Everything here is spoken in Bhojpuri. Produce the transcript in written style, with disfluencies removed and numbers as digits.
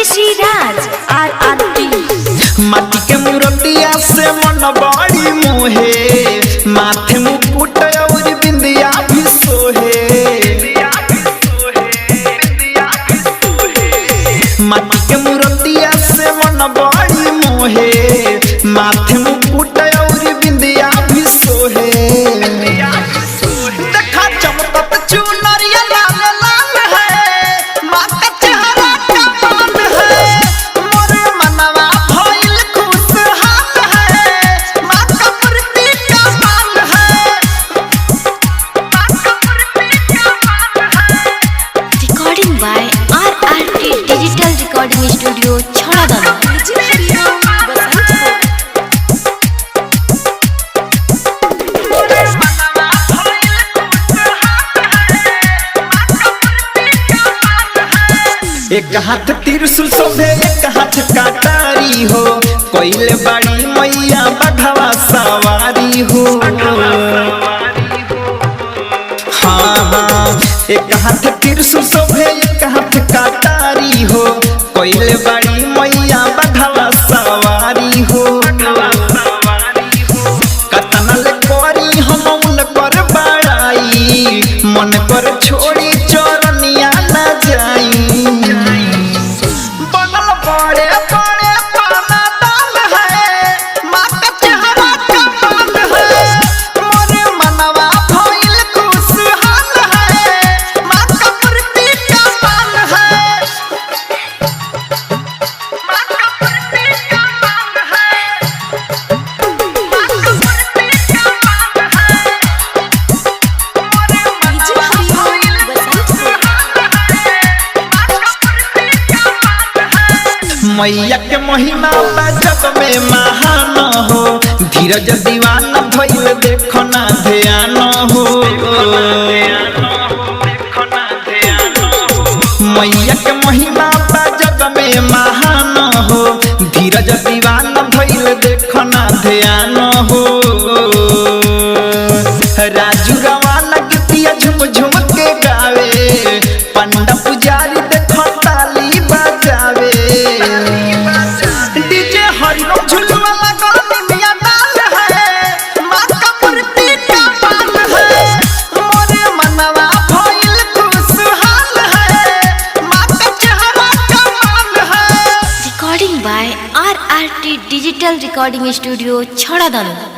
श्री राज आरती। माटी के मूर्तिया से मन बड़ी मोहे, माथे मुकुट और बिंदिया भी सोहे। माटी के मूर्तिया से मन बड़ी मोहे, माथे मुकुट और बिंदिया भी सोहे। देखा चमकत चुनरिया लाल लाल है, माँ का चेहरा कमाल है। मोरे मनवा भइल खुशहाल है, माँ का मूर्ति कमाल है, माँ का मूर्ति कमाल है। Recording by Aarti Digital Recording Studio Chharadana. एक हाथ त्रिशूल शोभे, एक हाथ कटारी हो, कोइले बड़ी मैया बघवा सवारी हो। हाँ हाँ, एक हाथ त्रिशूल शोभे, एक हाथ कटारी हो, कोइले बड़ी मैया बघवा सवारी हो। कतनल कोरी हम उनकर बड़ाई, मन कर छोड़ी चरनिया न जाई। बनल बड़े बड़े पाना दाल है, माँ का चेहरा कमाल है। मोरे मनवा भइल खुशहाल है, माँ का मूर्ति कमाल है, माँ का मूर्ति कमाल है, माँ का मूर्ति कमाल है। मोरे मनवा भइल खुशहाल है, माँ का मूर्ति कमाल है। मैया के महिमा जग में महान हो, धीरज दीवाना भइल देखो ना ध्यान हो। मैया के महिमा जग में महान हो, धीरज दीवाना भइल देखो ना ध्यान हो। राजू रवाना गीतिया झुम झुम के गावे, पंडा पुजारी देखो ताली बजावे। डीजे हरिओम झुलवा लगानी मिया डाल है, माँ का मूर्ति कमाल है। मोरे मनवा भइल खुशहाल है, माँ का चेहरा कमाल है। Recording by Aarti Digital Recording Studio छड़ादाना।